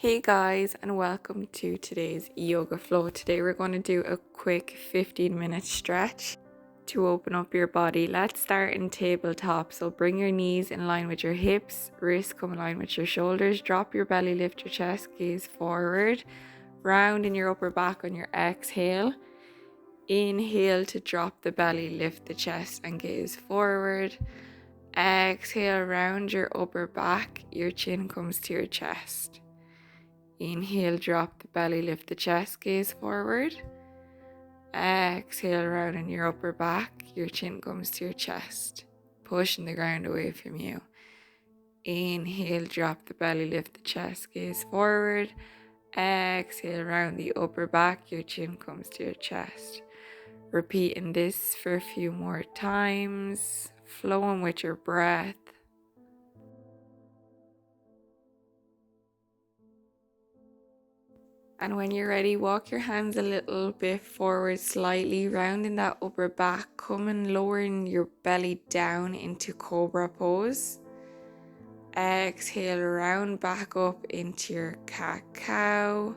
Hey guys, and welcome to today's yoga flow. Today we're going to do a quick 15-minute stretch to open up your body. Let's start in tabletop. So bring your knees in line with your hips, wrists come in line with your shoulders, drop your belly, lift your chest, gaze forward, round in your upper back on your exhale. Inhale to drop the belly, lift the chest and gaze forward. Exhale, round your upper back, your chin comes to your chest. Inhale, drop the belly, lift the chest, gaze forward. Exhale, round in your upper back, your chin comes to your chest, pushing the ground away from you. Inhale, drop the belly, lift the chest, gaze forward. Exhale, round the upper back, your chin comes to your chest. Repeating this for a few more times, flowing with your breath. And when you're ready, walk your hands a little bit forward slightly, rounding that upper back, coming lowering your belly down into cobra pose. Exhale, round back up into your cat-cow.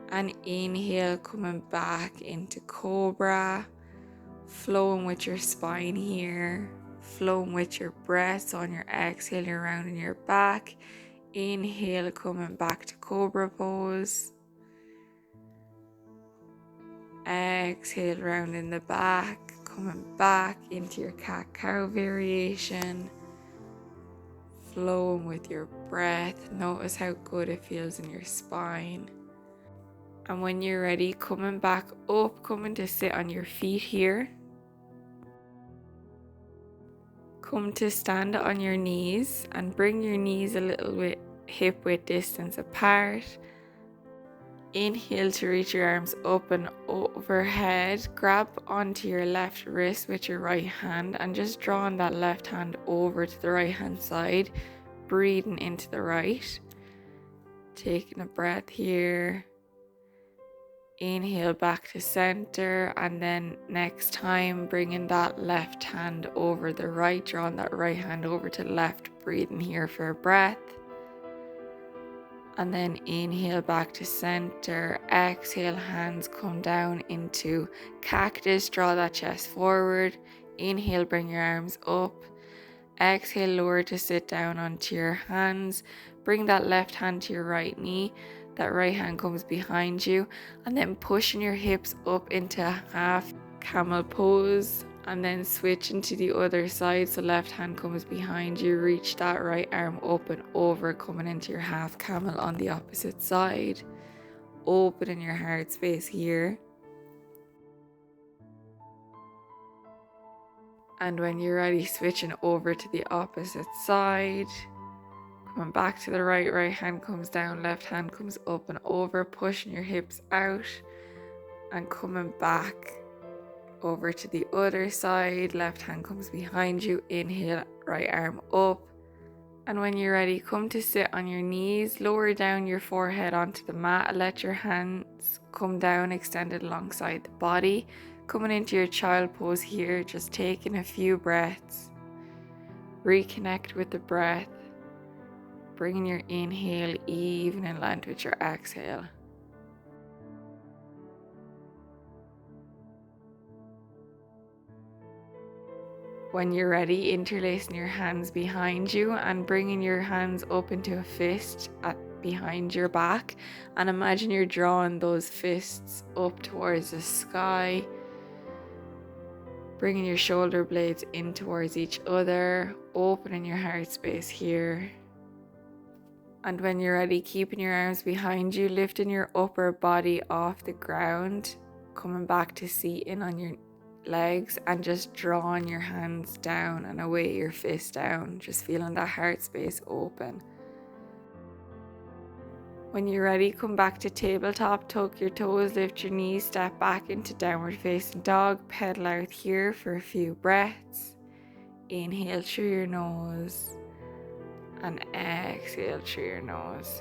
And inhale, coming back into cobra. Flowing with your spine here, flowing with your breath. So on your exhale, you're rounding your back. Inhale, coming back to cobra pose. Exhale, round in the back, coming back into your cat-cow variation. Flowing with your breath. Notice how good it feels in your spine. And when you're ready, coming back up, coming to sit on your feet here. Come to stand on your knees and bring your knees a little bit hip-width distance apart. Inhale to reach your arms up and overhead. Grab onto your left wrist with your right hand and just drawing that left hand over to the right hand side. Breathing into the right. Taking a breath here. Inhale back to center, and then next time bringing that left hand over the right, drawing that right hand over to the left. Breathing here for a breath. And then inhale back to center. Exhale, hands come down into cactus. Draw that chest forward. Inhale, bring your arms up. Exhale, lower to sit down onto your hands. Bring that left hand to your right knee. That right hand comes behind you. And then pushing your hips up into a half camel pose. And then switch into the other side. So left hand comes behind you. Reach that right arm up and over, coming into your half camel on the opposite side. Opening your heart space here. And when you're ready, switching over to the opposite side. Coming back to the right, right hand comes down, left hand comes up and over, pushing your hips out. And coming back over to the other side, left hand comes behind you. Inhale, right arm up. And when you're ready, come to sit on your knees, lower down your forehead onto the mat, let your hands come down extended alongside the body. Coming into your child pose here, just taking a few breaths. Reconnect with the breath, bringing your inhale even in line with your exhale. When you're ready, interlacing your hands behind you and bringing your hands up into a fist behind your back. And imagine you're drawing those fists up towards the sky. Bringing your shoulder blades in towards each other. Opening your heart space here. And when you're ready, keeping your arms behind you, lifting your upper body off the ground. Coming back to seating on your legs and just drawing your hands down and away your fist down, just feeling that heart space open. When you're ready, come back to tabletop, tuck your toes, lift your knees, step back into downward facing dog, pedal out here for a few breaths. Inhale through your nose and exhale through your nose.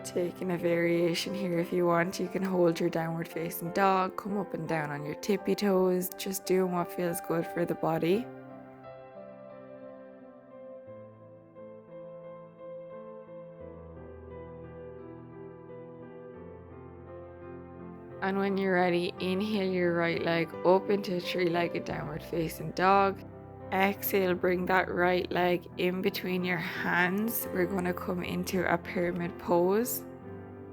Taking a variation here if you want. You can hold your downward facing dog, come up and down on your tippy toes, just doing what feels good for the body. And when you're ready, inhale your right leg up into a three-legged downward facing dog. Exhale, bring that right leg in between your hands. We're going to come into a pyramid pose.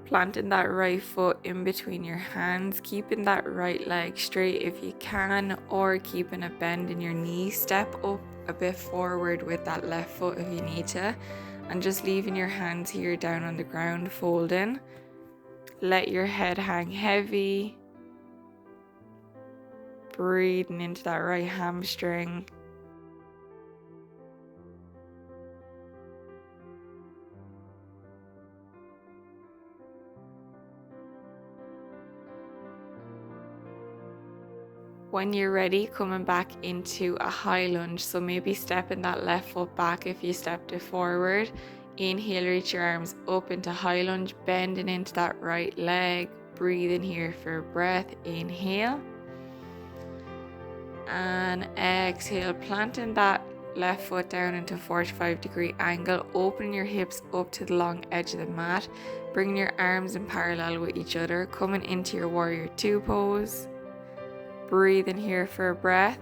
Planting that right foot in between your hands, keeping that right leg straight if you can, or keeping a bend in your knee. Step up a bit forward with that left foot if you need to, and just leaving your hands here down on the ground, folding. Let your head hang heavy. Breathing into that right hamstring. When you're ready, coming back into a high lunge, so maybe stepping that left foot back if you stepped it forward. Inhale, reach your arms up into high lunge, bending into that right leg. Breathing here for a breath. Inhale. And exhale, planting that left foot down into a 45-degree angle. Open your hips up to the long edge of the mat. Bring your arms in parallel with each other, coming into your warrior two pose. Breathe in here for a breath,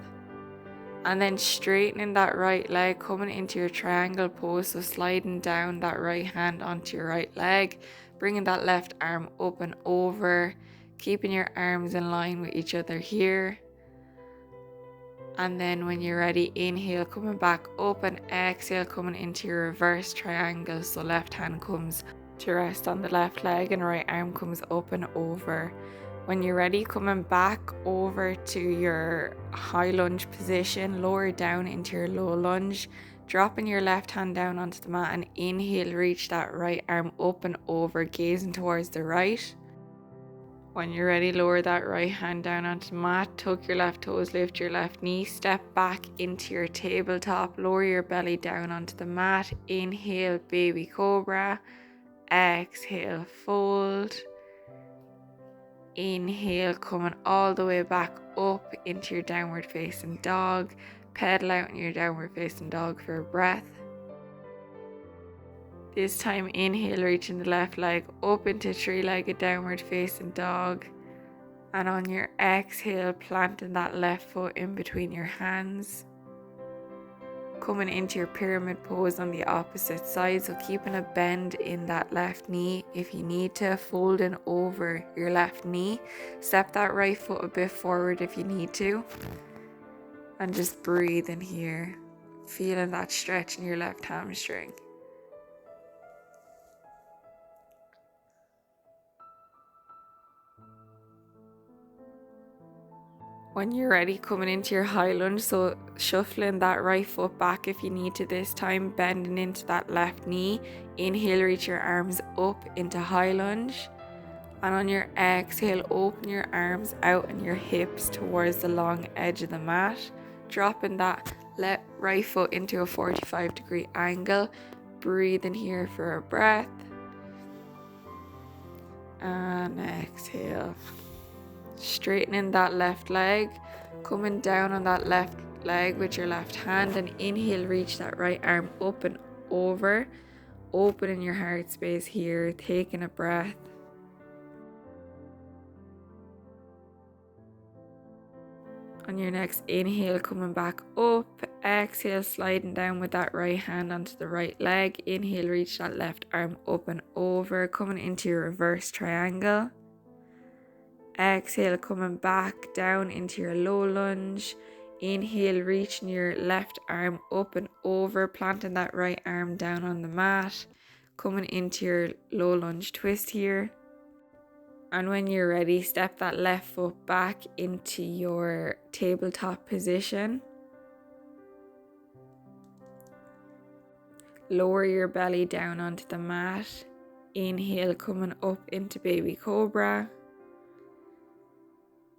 and then straightening that right leg, coming into your triangle pose, so sliding down that right hand onto your right leg, bringing that left arm up and over, keeping your arms in line with each other here. And then when you're ready, inhale, coming back up, and exhale, coming into your reverse triangle, so left hand comes to rest on the left leg and right arm comes up and over. When you're ready, coming back over to your high lunge position, lower down into your low lunge, dropping your left hand down onto the mat, and inhale, reach that right arm up and over, gazing towards the right. When you're ready, lower that right hand down onto the mat, tuck your left toes, lift your left knee, step back into your tabletop, lower your belly down onto the mat, inhale, baby cobra, exhale, fold. Inhale, coming all the way back up into your downward facing dog. Pedal out in your downward facing dog for a breath. This time, inhale, reaching the left leg up into three-legged downward facing dog. And on your exhale, planting that left foot in between your hands. Coming into your pyramid pose on the opposite side, so keeping a bend in that left knee if you need to, folding over your left knee. Step that right foot a bit forward if you need to, and just breathe in here, feeling that stretch in your left hamstring. When you're ready, coming into your high lunge, so shuffling that right foot back if you need to this time, bending into that left knee. Inhale, reach your arms up into high lunge. And on your exhale, open your arms out and your hips towards the long edge of the mat. Dropping that right foot into a 45-degree angle. Breathe in here for a breath. And exhale. Straightening that left leg, coming down on that left leg with your left hand, and inhale, reach that right arm up and over, opening your heart space here, taking a breath. On your next inhale, coming back up, exhale, sliding down with that right hand onto the right leg. Inhale, reach that left arm up and over, coming into your reverse triangle. Exhale, coming back down into your low lunge. Inhale, reaching your left arm up and over, planting that right arm down on the mat, coming into your low lunge twist here. And when you're ready, step that left foot back into your tabletop position. Lower your belly down onto the mat. Inhale, coming up into baby cobra.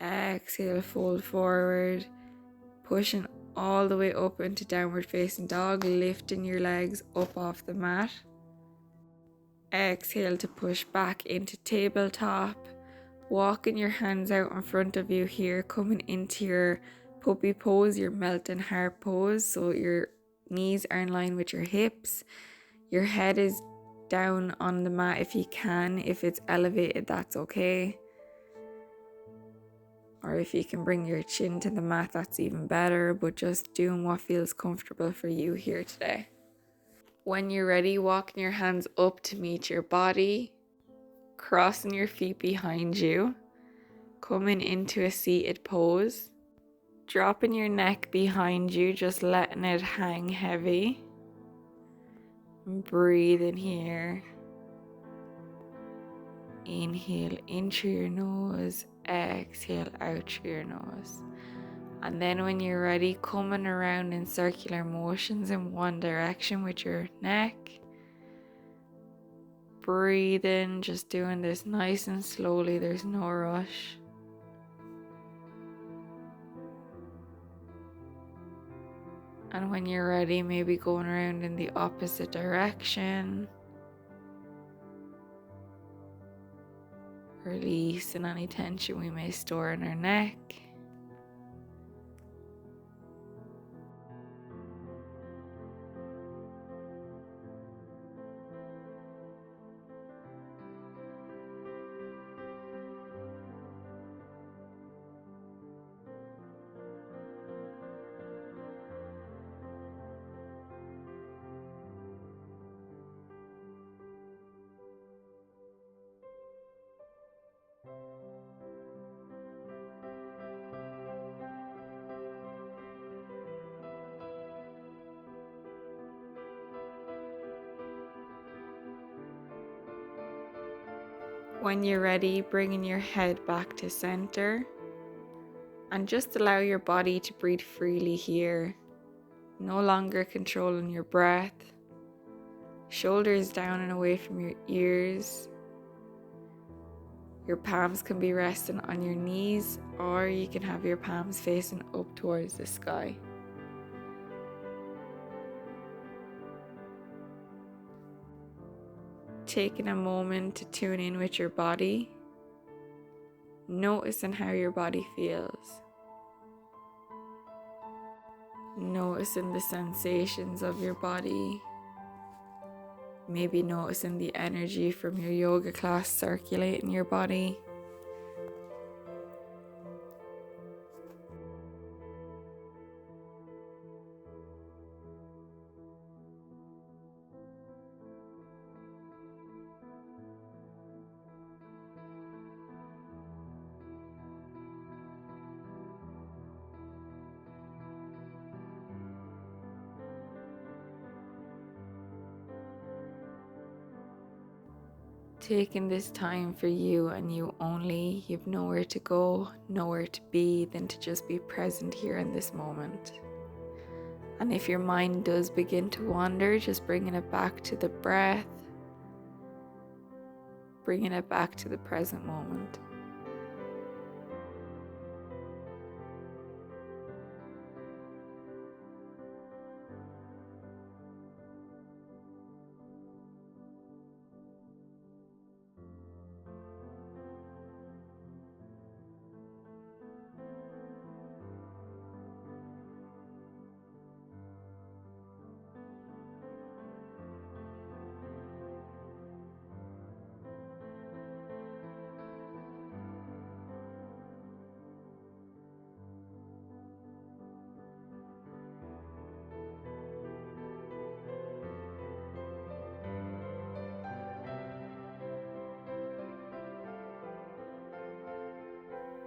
Exhale, fold forward, pushing all the way up into downward facing dog, lifting your legs up off the mat. Exhale to push back into tabletop, walking your hands out in front of you here, coming into your puppy pose, your melting heart pose, so your knees are in line with your hips, your head is down on the mat if you can. If it's elevated, that's okay. Or if you can bring your chin to the mat, that's even better, but just doing what feels comfortable for you here today. When you're ready, walking your hands up to meet your body, crossing your feet behind you, coming into a seated pose, dropping your neck behind you, just letting it hang heavy. And breathe in here. Inhale in through your nose, exhale out through your nose. And then when you're ready, coming around in circular motions in one direction with your neck. Breathe in, just doing this nice and slowly, there's no rush. And when you're ready, maybe going around in the opposite direction. Releasing any tension we may store in our neck. When you're ready, bringing your head back to center and just allow your body to breathe freely here. No longer controlling your breath. Shoulders down and away from your ears. Your palms can be resting on your knees, or you can have your palms facing up towards the sky. Taking a moment to tune in with your body, noticing how your body feels. Noticing the sensations of your body. Maybe noticing the energy from your yoga class circulating your body. Taking this time for you and you only. You've nowhere to go, nowhere to be than to just be present here in this moment. And if your mind does begin to wander, just bringing it back to the breath, bringing it back to the present moment.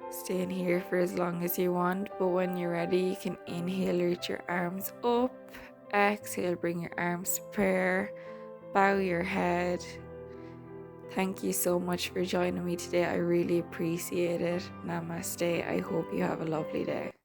Staying here for as long as you want, but when you're ready, you can inhale, reach your arms up, exhale, bring your arms to prayer, bow your head. Thank you so much for joining me today. I really appreciate it. Namaste. I hope you have a lovely day.